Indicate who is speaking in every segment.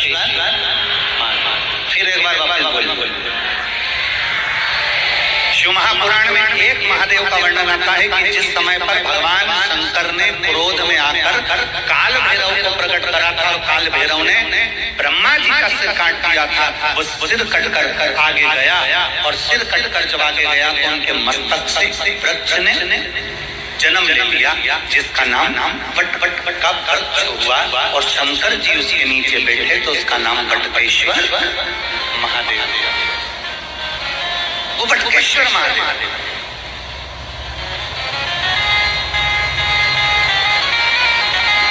Speaker 1: फिर एक बार वापस बोल। शिव महापुराण में एक महादेव का वर्णन आता है कि जिस समय पर भगवान शंकर ने क्रोध में आकर काल भैरव को प्रकट करा था और काल भैरव ने ब्रह्मा जी का सिर काट दिया था, वो सिर कटकर आगे गया और सिर कटकर जब आगे गया तो उनके मस्तक से वृक्ष ने जन्म ले लिया, जिसका नाम वट का वृक्ष हुआ और शंकर जी उसके नीचे बैठे तो उसका नाम वटकेश्वर महादेव, वो वटकेश्वर महादेव।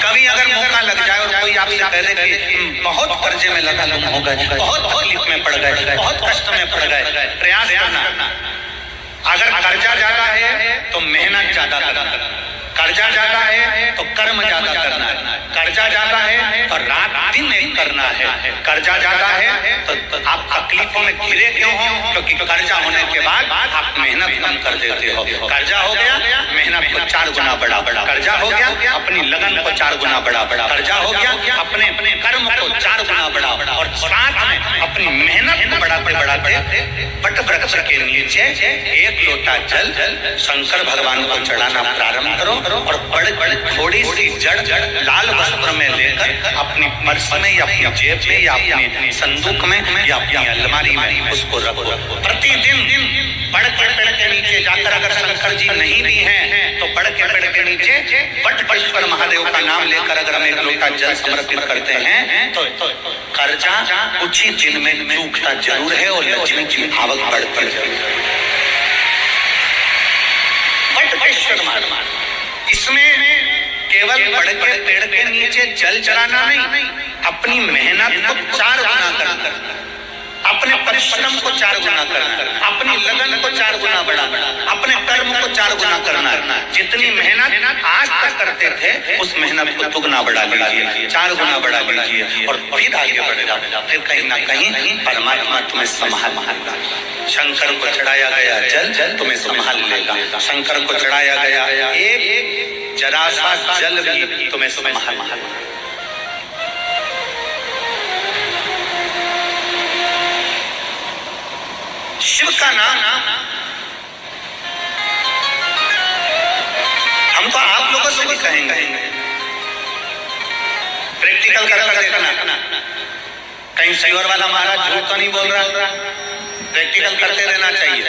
Speaker 1: कभी अगर मौका लग जाए और कोई आपसे कह दे कि बहुत कर्जे में लगा तुम हो गए, बहुत तकलीफ में पड़ गए, बहुत कष्ट में पड़ गए, प्रयास करना। अगर कर्जा ज्यादा है तो मेहनत ज्यादा करना, कर्जा ज्यादा है तो कर्म ज्यादा करना है, कर्जा ज्यादा है तो रात दिन एक करना है, कर्जा ज्यादा है तो आप तकलीफों में घिरे क्यों हो? क्योंकि कर्जा होने के बाद आप मेहनत कम कर देते हो। कर्जा हो गया, मेहनत को 4 गुना बढ़ा, कर्जा हो गया अपनी लगन को 4 गुना बढ़ा, कर्जा हो गया अपने कर्म को 4 गुना बढ़ा और साथ में अपनी मेहनत को बढ़ाते बढ़ाते वट वृक्ष के नीचे एक लोटा जल शंकर भगवान को चढ़ाना प्रारंभ करो और बड़े थोड़ी सी जड़ लाल वस्त्र में लेकर अपनी पर्स में या अपनी जेब में या अपने संदूक में या अपनी अलमारी में उसको रखो। प्रतिदिन बड़ के पेड़ के नीचे जाकर अगर शंकर जी नहीं भी हैं तो बड़ के पेड़ के नीचे वटकेश्वर महादेव का नाम लेकर अगर हम एक लोटा जल समर्पित करते हैं तो कर्जा कुछ ही दिन में चूकता जरूर है और लक्ष्मी की आवक बढ़ती जरूर है। वटकेश्वर महादेव, इसमें केवल बड़ के पेड़ के नीचे जल चढ़ाना नहीं, अपनी मेहनत को 4 गुना करना, अपने परिश्रम को 4 गुना करना, अपनी लगन को 4 गुना बढ़ाना, अपने कर्म को 4 गुना करना। जितनी मेहनत आज तक करते थे उस मेहनत को दुगना बढ़ा लीजिए, 4 गुना बढ़ा लीजिए और फिर आगे बढ़ जाओ। फिर कहीं ना कहीं परमात्मा तुम्हें संभाल लेगा। शंकर को चढ़ाया गया जल तुम्हें संभाल लेगा, शंकर को चढ़ाया गया एक जरा सा जल भी तुम्हें संभाल लेगा। शिव का नाम हम तो आप लोगों से भी कहेंगे, प्रैक्टिकल कर देखना, कहीं शिवर वाला महाराज झूठ तो नहीं बोल रहा। प्रैक्टिकल करते रहना चाहिए,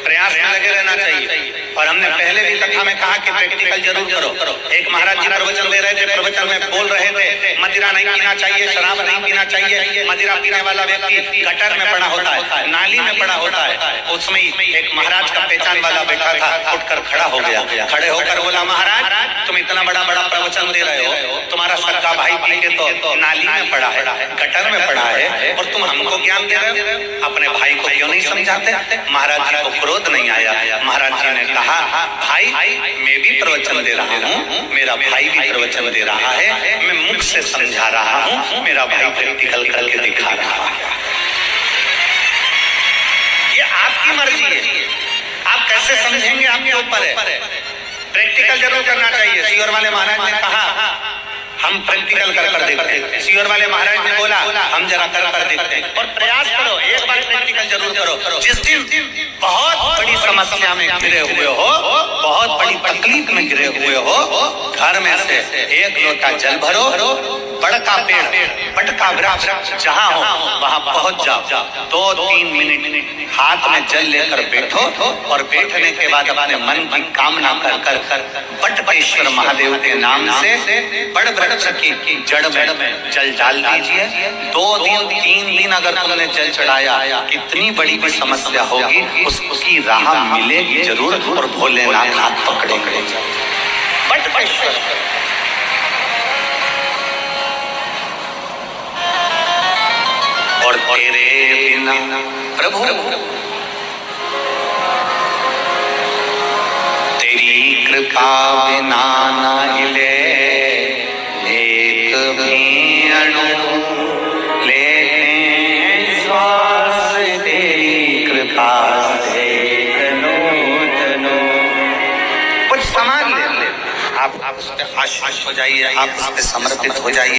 Speaker 1: प्रयास में लगे रहना चाहिए। और हमने पहले भी कथा में कहा कि प्रैक्टिकल जरूर करो। एक महाराज जी प्रवचन दे रहे थे, प्रवचन में बोल रहे थे मदिरा नहीं पीना चाहिए, शराब नहीं पीना चाहिए। मदिरा पीने वाला व्यक्ति गटर में पड़ा होता है, नाली में पड़ा होता है। उसमें एक महाराज का पहचान वाला बैठा था, उठकर खड़ा हो गया, खड़े होकर बोला महाराज तुम इतना बड़ा प्रवचन दे रहे हो, तुम्हारा सक्का भाई पी के तो नाली में पड़ा है, गटर में पड़ा है और तुम हमको ज्ञान दे रहे हो, अपने भाई को क्यों नहीं समझाते? महाराज जी को क्रोध नहीं आया। महाराज जी ने कहा भाई मैं भी प्रवचन दे रहा हूँ, मेरा भाई भी प्रवचन दे रहा है, मैं मुख से समझा रहा हूँ, मेरा भाई प्रैक्टिकल करके दिखा रहा है। ये आपकी मर्जी है, आप कैसे समझेंगे आपके ऊपर है। प्रैक्टिकल जरूर करना चाहिए। शिवर वाले महाराज ने कहा हम प्रैक्टिकल कर देखते हैं, शिवर वाले महाराज ने बोला हम जरा कर देखते हैं। और प्रयास करो, एक बार प्रैक्टिकल जरूर करो। जिस दिन बहुत बड़ी समस्या में घिरे हुए हो, बहुत बड़ी तकलीफ में घिरे हुए हो, घर में से एक लोटा जल भरो, बड़का पेड़ बटका वृक्ष जहाँ हो वहाँ पहुँच जाओ, 2-3 मिनट हाथ में जल लेकर बैठो और बैठने के बाद अपने मन की कामना कर वटकेश्वर महादेव के नाम से बड़ वृक्ष की जड़ में जल डाल दीजिए। 2 दिन 3 दिन अगर तुमने जल चढ़ाया, कितनी बड़ी भी समस्या होगी उसकी राह मिलेगी जरूर और भोलेनाथ हाथ पकड़ेंगे। वटकेश्वर और तेरे बिना प्रभु तेरी कृपा बिना न हिले एक भी अणु, लेते श्वास तेरी कृपा से कुछ समान ले, आप उस पर आश्वस्त हो जाइए, आप उस पर समर्पित हो जाइए।